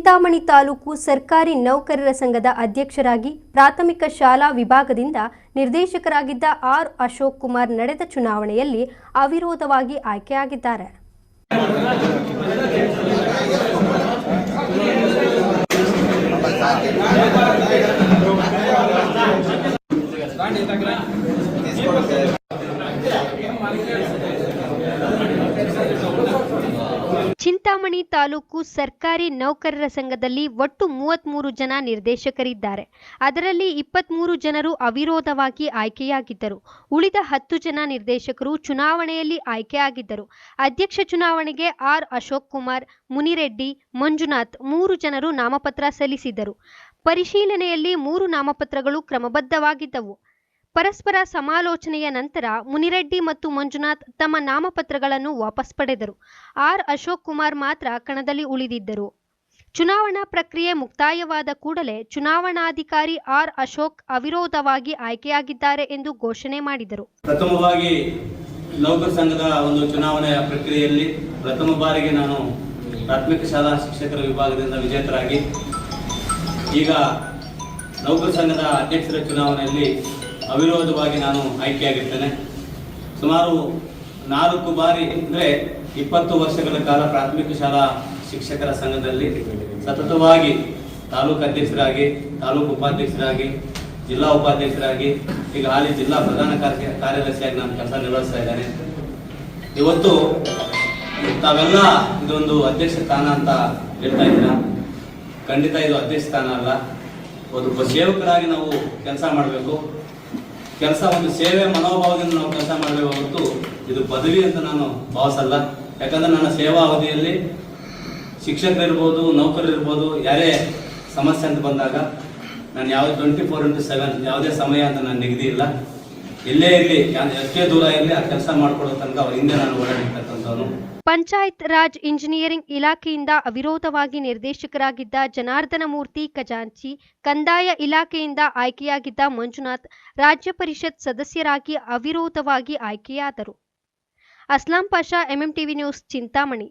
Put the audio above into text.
ಚಿಂತಾಮಣಿ ತಾಲೂಕು ಸರ್ಕಾರಿ ನೌಕರರ ಸಂಘದ ಅಧ್ಯಕ್ಷರಾಗಿ ಪ್ರಾಥಮಿಕ ಶಾಲಾ ವಿಭಾಗದಿಂದ ನಿರ್ದೇಶಕರಾಗಿದ್ದ ಆರ್ ಅಶೋಕ್ ಕುಮಾರ್ ನಡೆದ ಚುನಾವಣೆಯಲ್ಲಿ ಅವಿರೋಧವಾಗಿ ಆಯ್ಕೆಯಾಗಿದ್ದಾರೆ. ಚಿಂತಾಮಣಿ ತಾಲೂಕು ಸರ್ಕಾರಿ ನೌಕರರ ಸಂಘದಲ್ಲಿ ಒಟ್ಟು 33 ಜನ ನಿರ್ದೇಶಕರಿದ್ದಾರೆ. ಅದರಲ್ಲಿ 23 ಜನರು ಅವಿರೋಧವಾಗಿ ಆಯ್ಕೆಯಾಗಿದ್ದರು. ಉಳಿದ 10 ಜನ ನಿರ್ದೇಶಕರು ಚುನಾವಣೆಯಲ್ಲಿ ಆಯ್ಕೆಯಾಗಿದ್ದರು. ಅಧ್ಯಕ್ಷ ಚುನಾವಣೆಗೆ ಆರ್ ಅಶೋಕ್ ಕುಮಾರ್, ಮುನಿರೆಡ್ಡಿ, ಮಂಜುನಾಥ್ 3 ಜನರು ನಾಮಪತ್ರ ಸಲ್ಲಿಸಿದರು. ಪರಿಶೀಲನೆಯಲ್ಲಿ 3 ನಾಮಪತ್ರಗಳು ಕ್ರಮಬದ್ಧವಾಗಿದ್ದವು. ಪರಸ್ಪರ ಸಮಾಲೋಚನೆಯ ನಂತರ ಮುನಿರೆಡ್ಡಿ ಮತ್ತು ಮಂಜುನಾಥ್ ತಮ್ಮ ನಾಮಪತ್ರಗಳನ್ನು ವಾಪಸ್ ಪಡೆದರು. ಆರ್ ಅಶೋಕ್ ಕುಮಾರ್ ಮಾತ್ರ ಕಣದಲ್ಲಿ ಉಳಿದಿದ್ದರು. ಚುನಾವಣಾ ಪ್ರಕ್ರಿಯೆ ಮುಕ್ತಾಯವಾದ ಕೂಡಲೇ ಚುನಾವಣಾಧಿಕಾರಿ ಆರ್ ಅಶೋಕ್ ಅವಿರೋಧವಾಗಿ ಆಯ್ಕೆಯಾಗಿದ್ದಾರೆ ಎಂದು ಘೋಷಣೆ ಮಾಡಿದರು. ಪ್ರಥಮವಾಗಿ ನೌಕರ ಸಂಘದ ಒಂದು ಚುನಾವಣೆಯ ಪ್ರಕ್ರಿಯೆಯಲ್ಲಿ ಪ್ರಥಮ ಬಾರಿಗೆ ನಾನು ಪ್ರಾಥಮಿಕ ಶಾಲಾ ಶಿಕ್ಷಕರ ವಿಭಾಗದಿಂದ ವಿಜೇತರಾಗಿ ಈಗ ನೌಕರ ಸಂಘದ ಅಧ್ಯಕ್ಷರ ಚುನಾವಣೆಯಲ್ಲಿ ಅವಿರೋಧವಾಗಿ ನಾನು ಆಯ್ಕೆಯಾಗಿರ್ತೇನೆ. ಸುಮಾರು 4 ಬಾರಿ ಅಂದರೆ 20 ವರ್ಷಗಳ ಕಾಲ ಪ್ರಾಥಮಿಕ ಶಾಲಾ ಶಿಕ್ಷಕರ ಸಂಘದಲ್ಲಿ ಸತತವಾಗಿ ತಾಲೂಕು ಅಧ್ಯಕ್ಷರಾಗಿ, ತಾಲೂಕು ಉಪಾಧ್ಯಕ್ಷರಾಗಿ, ಜಿಲ್ಲಾ ಉಪಾಧ್ಯಕ್ಷರಾಗಿ, ಈಗ ಹಾಲಿ ಜಿಲ್ಲಾ ಪ್ರಧಾನ ಕಾರ್ಯದರ್ಶಿಯಾಗಿ ನಾನು ಕೆಲಸ ನಿರ್ವಹಿಸ್ತಾ ಇದ್ದೇನೆ. ಇವತ್ತು ತಾವೆಲ್ಲ ಇದೊಂದು ಅಧ್ಯಕ್ಷ ಸ್ಥಾನ ಅಂತ ಹೇಳ್ತಾ ಇದ್ದೀರಾ. ಖಂಡಿತ ಇದು ಅಧ್ಯಕ್ಷ ಸ್ಥಾನ ಅಲ್ಲ. ಒಬ್ಬ ಸೇವಕರಾಗಿ ನಾವು ಕೆಲಸ ಮಾಡಬೇಕು. ಒಂದು ಸೇವೆ ಮನೋಭಾವದಿಂದ ನಾವು ಕೆಲಸ ಮಾಡಬೇಕು ಹೊರತು ಇದು ಪದವಿ ಅಂತ ನಾನು ಭಾವಿಸಲ್ಲ. ಯಾಕಂದ್ರೆ ನನ್ನ ಸೇವಾ ಅವಧಿಯಲ್ಲಿ ಶಿಕ್ಷಕರಿರ್ಬೋದು, ನೌಕರರಿರ್ಬೋದು, ಯಾರೇ ಸಮಸ್ಯೆ ಅಂತ ಬಂದಾಗ ನಾನು ಯಾವುದೇ 24x7 ಯಾವುದೇ ಸಮಯ ಅಂತ ನಾನು ನಿಗದಿ ಇಲ್ಲ. ಎಲ್ಲೇ ಇರಲಿ, ಎಷ್ಟೇ ದೂರ ಇರಲಿ, ಆ ಕೆಲಸ ಮಾಡ್ಕೊಳ್ಳೋ ತನಕ ಅವ್ರ ಹಿಂದೆ ನಾನು ಓಡಾಡಿರ್ತಕ್ಕಂಥವನು. ಪಂಚಾಯತ್ ರಾಜ್ ಇಂಜಿನಿಯರಿಂಗ್ ಇಲಾಖೆಯಿಂದ ಅವಿರೋಧವಾಗಿ ನಿರ್ದೇಶಕರಾಗಿದ್ದ ಜನಾರ್ದನ ಮೂರ್ತಿ ಖಜಾಂಚಿ, ಕಂದಾಯ ಇಲಾಖೆಯಿಂದ ಆಯ್ಕೆಯಾಗಿದ್ದ ಮಂಜುನಾಥ್ ರಾಜ್ಯ ಪರಿಷತ್ ಸದಸ್ಯರಾಗಿ ಅವಿರೋಧವಾಗಿ ಆಯ್ಕೆಯಾದರು. Aslam Pasha, MMTV news, Chintamani.